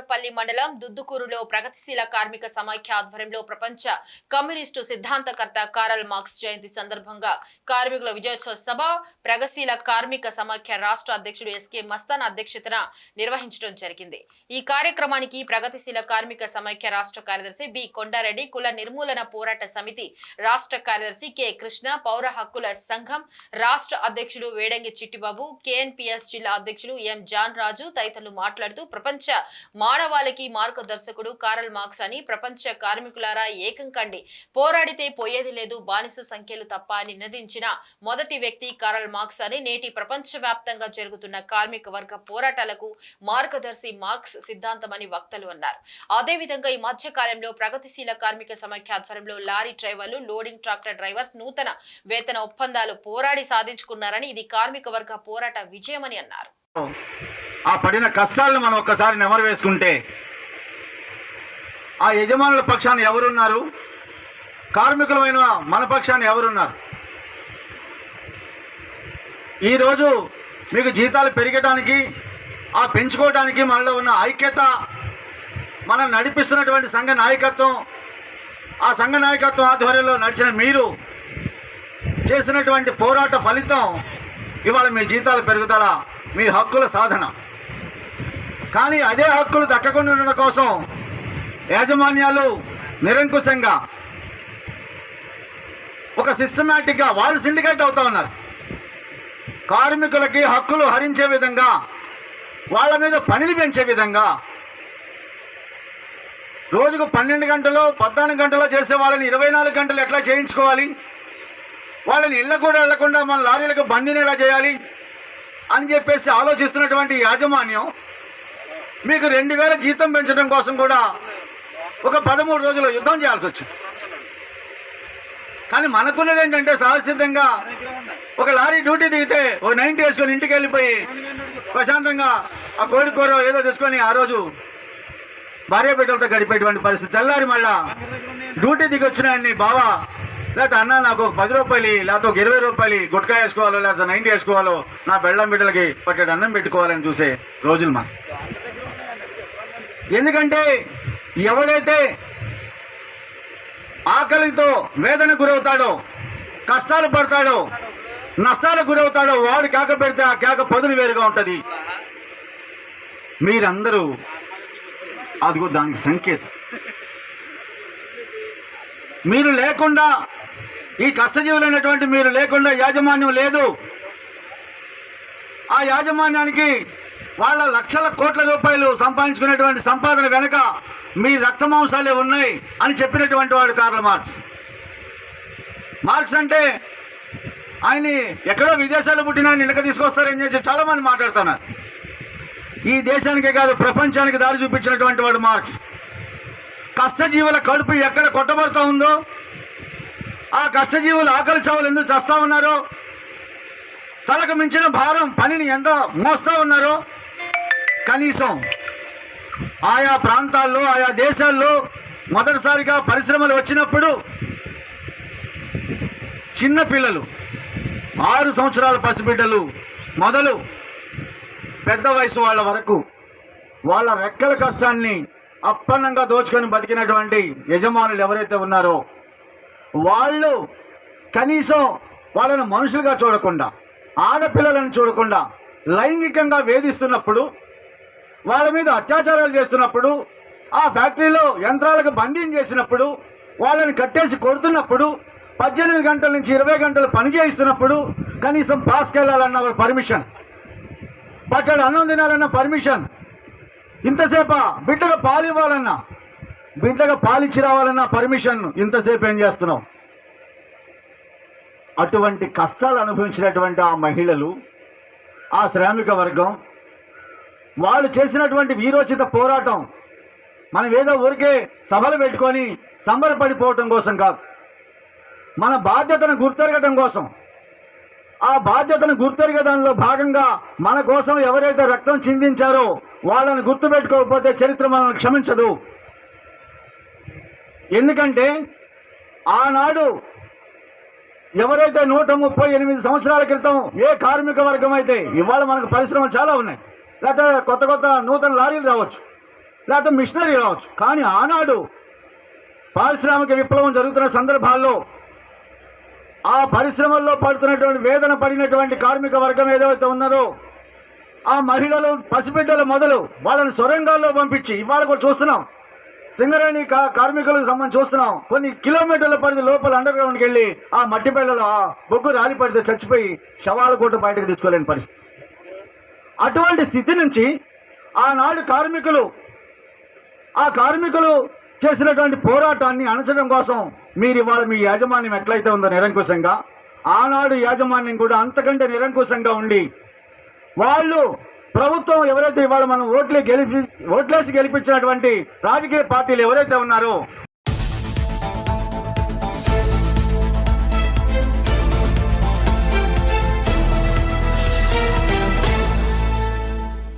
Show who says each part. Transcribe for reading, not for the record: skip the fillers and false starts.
Speaker 1: దేవరపల్లి మండలం దుద్దుకూరులో ప్రగతిశీల కార్మిక సమాఖ్య ఆధ్వర్యంలో ప్రపంచ కమ్యూనిస్టు సిద్ధాంతకర్త కారల్ మార్క్స్ జయంతి సందర్భంగా కార్మికుల విజయోత్సవ సభ ప్రగతిశీల కార్మిక సమాఖ్య రాష్ట్ర అధ్యక్షుడు ఎస్కే మస్తాన్ అధ్యక్షతన నిర్వహించడం జరిగింది। ఈ కార్యక్రమానికి ప్రగతిశీల కార్మిక సమాఖ్య రాష్ట్ర కార్యదర్శి బి కొండారెడ్డి, కుల నిర్మూలన పోరాట సమితి రాష్ట్ర కార్యదర్శి కె కృష్ణ, పౌర హక్కుల సంఘం రాష్ట్ర అధ్యక్షుడు వేడంగి చిట్టిబాబు, కేఎన్పిఎస్ జిల్లా అధ్యక్షుడు ఎం జాన్ రాజు తదితరులు మాట్లాడుతూ ప్రపంచ మానవాళికి మార్గదర్శకుడు కారల్ మార్క్స్ అని, ప్రపంచ కార్మికులారా ఏకం కండి, పోరాడితే పోయేది లేదు, బానిస సంఖ్యలు తప్ప అని నినదించిన మొదటి వ్యక్తి కారల్ మార్క్స్ అని, నేటి ప్రపంచవ్యాప్తంగా జరుగుతున్న కార్మిక వర్గ పోరాటాలకు మార్గదర్శి మార్క్స్ సిద్ధాంతమని వక్తలు అన్నారు। అదేవిధంగా ఈ మధ్య కాలంలో ప్రగతిశీల కార్మిక సమాఖ్య ఆధ్వర్యంలో లారీ డ్రైవర్లు, లోడింగ్ ట్రాక్టర్ డ్రైవర్స్ నూతన వేతన ఒప్పందాలు పోరాడి సాధించుకున్నారని, ఇది కార్మిక వర్గ పోరాట విజయమని అన్నారు।
Speaker 2: ఆ పడిన కష్టాలను మనం ఒక్కసారి నెమరు వేసుకుంటే ఆ యజమానుల పక్షాన ఎవరున్నారు, కార్మికులమైన మన పక్షాన ఎవరున్నారు? ఈరోజు మీకు జీతాలు పెరగడానికి, ఆ పెంచుకోవడానికి మనలో ఉన్న ఐక్యత, మనం నడిపిస్తున్నటువంటి సంఘ నాయకత్వం, ఆ సంఘ నాయకత్వం ఆధ్వర్యంలో నడిచిన మీరు చేసినటువంటి పోరాట ఫలితం ఇవాళ మీ జీతాల పెరుగుదల, మీ హక్కుల సాధన। కానీ అదే హక్కులు దక్కకుండా ఉండడం కోసం యాజమాన్యాలు నిరంకుశంగా ఒక సిస్టమేటిక్గా వాళ్ళు సిండికేట్ అవుతా ఉన్నారు। కార్మికులకి హక్కులు హరించే విధంగా, వాళ్ళ మీద పనిని పెంచే విధంగా, రోజుకు 12 గంటలు 14 గంటలు చేసే వాళ్ళని 24 గంటలు ఎట్లా చేయించుకోవాలి, వాళ్ళని ఇళ్ళ కూడా వెళ్లకుండా మన లారీలకు బందీని ఎలా చేయాలి అని చెప్పేసి ఆలోచిస్తున్నటువంటి యాజమాన్యం మీకు 2000 జీతం పెంచడం కోసం కూడా ఒక 13 రోజులు యుద్ధం చేయాల్సి వచ్చింది। కానీ మనకున్నది ఏంటంటే సహసిద్ధంగా ఒక లారీ డ్యూటీ దిగితే ఒక 90 వేసుకొని ఇంటికి వెళ్ళిపోయి ప్రశాంతంగా ఆ కోడి కూర ఏదో తీసుకొని ఆ రోజు భార్య బిడ్డలతో గడిపేటువంటి పరిస్థితి। తెల్లారి మళ్ళా డ్యూటీ దిగి వచ్చినాయన్ని బావా లేకపోతే అన్న నాకు 10 రూపాయలు లేకపోతే ఒక 20 రూపాయలు గుట్కా వేసుకోవాలో లేకపోతే 90 వేసుకోవాలో, నా బెల్లం బిడ్డలకి పట్టేడు అన్నం పెట్టుకోవాలని చూసే రోజులు మనం। ఎందుకంటే ఎవడైతే ఆకలితో వేదన గురవుతాడో, కష్టాలు పడతాడో, నష్టాలకు గురవుతాడో వాడు కేక పెడితే ఆ కేక పదును వేరుగా ఉంటుంది। మీరందరూ అదిగో దానికి సంకేతం। మీరు లేకుండా, ఈ కష్టజీవులైనటువంటి మీరు లేకుండా యాజమాన్యం లేదు। ఆ యాజమాన్యానికి వాళ్ళ లక్షల కోట్ల రూపాయలు సంపాదించుకునేటువంటి సంపాదన వెనక మీ రక్తమాంసాలే ఉన్నాయి అని చెప్పినటువంటి వాడు కార్ల్ మార్క్స్। మార్క్స్ అంటే ఆయన్ని ఎక్కడో విదేశాలు పుట్టిన ఆయన వెనక తీసుకొస్తారని చెప్పి చాలామంది మాట్లాడుతున్నారు। ఈ దేశానికే కాదు ప్రపంచానికి దారి చూపించినటువంటి వాడు మార్క్స్। కష్టజీవుల కడుపు ఎక్కడ కొట్టబడుతూ ఉందో, ఆ కష్టజీవులు ఆకలి చావులు ఎందుకు చేస్తూ ఉన్నారో, తలకు మించిన భారం పనిని ఎంత మోస్తూ ఉన్నారో, కనీసం ఆయా ప్రాంతాల్లో, ఆయా దేశాల్లో మొదటిసారిగా పరిశ్రమలు వచ్చినప్పుడు చిన్నపిల్లలు 6 సంవత్సరాల పసిబిడ్డలు మొదలు పెద్ద వయసు వాళ్ళ వరకు వాళ్ళ రెక్కల కష్టాన్ని అప్పన్నంగా దోచుకొని బతికినటువంటి యజమానులు ఎవరైతే ఉన్నారో వాళ్ళు కనీసం వాళ్ళను మనుషులుగా చూడకుండా, ఆడపిల్లలను చూడకుండా లైంగికంగా వేధిస్తున్నప్పుడు, వాళ్ళ మీద అత్యాచారాలు చేస్తున్నప్పుడు, ఆ ఫ్యాక్టరీలో యంత్రాలకు బందీం చేసినప్పుడు, వాళ్ళని కట్టేసి కొడుతున్నప్పుడు, 18 గంటల నుంచి 20 గంటలు పని చేయిస్తున్నప్పుడు కనీసం పాస్కి వెళ్ళాలన్న పర్మిషన్, పట్టడు అన్నం తినాలన్న పర్మిషన్, ఇంతసేపు బిడ్డగా పాలు ఇవ్వాలన్నా, బిడ్డగా పాలిచ్చి రావాలన్న పర్మిషన్, ఇంతసేపు ఏం చేస్తున్నాం? అటువంటి కష్టాలు అనుభవించినటువంటి ఆ మహిళలు, ఆ శ్రామిక వర్గం వాళ్ళు చేసినటువంటి వీరోచిత పోరాటం మనం ఏదో ఊరికే సభలు పెట్టుకొని సంబరపడిపోవటం కోసం కాదు, మన బాధ్యతను గుర్తెరగటం కోసం। ఆ బాధ్యతను గుర్తెరగడంలో భాగంగా మన కోసం ఎవరైతే రక్తం చిందించారో వాళ్ళని గుర్తుపెట్టుకోకపోతే చరిత్ర మనల్ని క్షమించదు। ఎందుకంటే ఆనాడు ఎవరైతే 138 సంవత్సరాల క్రితం ఏ కార్మిక వర్గం అయితే, ఇవాళ మనకు పరిశ్రమలు చాలా ఉన్నాయి, లేకపోతే కొత్త కొత్త నూతన లారీలు రావచ్చు, లేకపోతే మిషనరీ రావచ్చు. కానీ ఆనాడు పారిశ్రామిక విప్లవం జరుగుతున్న సందర్భాల్లో ఆ పరిశ్రమల్లో పడుతున్నటువంటి వేదన పడినటువంటి కార్మిక వర్గం ఏదైతే ఉన్నదో ఆ మహిళలు పసిబిడ్డలు మొదలు వాళ్ళని సొరంగాల్లో పంపించి ఇవాళ కూడా చూస్తున్నాం. సింగరేణి కార్మికులకు సంబంధించి చూస్తున్నాం. కొన్ని కిలోమీటర్ల పరిధి లోపల అండర్ గ్రౌండ్కి వెళ్ళి ఆ మట్టి బెళ్ళలో ఆ బొగ్గు రాలి పడితే చచ్చిపోయి శవాల కోట బయటకు తెచ్చుకోలేని పరిస్థితి. అటువంటి స్థితి నుంచి ఆనాడు కార్మికులు చేసినటువంటి పోరాటాన్ని అణచడం కోసం మీరు ఇవాళ మీ యాజమాన్యం ఎట్లయితే ఉందో నిరంకుశంగా, ఆనాడు యాజమాన్యం కూడా అంతకంటే నిరంకుశంగా ఉండి వాళ్ళు ప్రభుత్వం ఎవరైతే ఇవాళ మనం ఓట్లేసి గెలిపించినటువంటి రాజకీయ పార్టీలు ఎవరైతే ఉన్నారో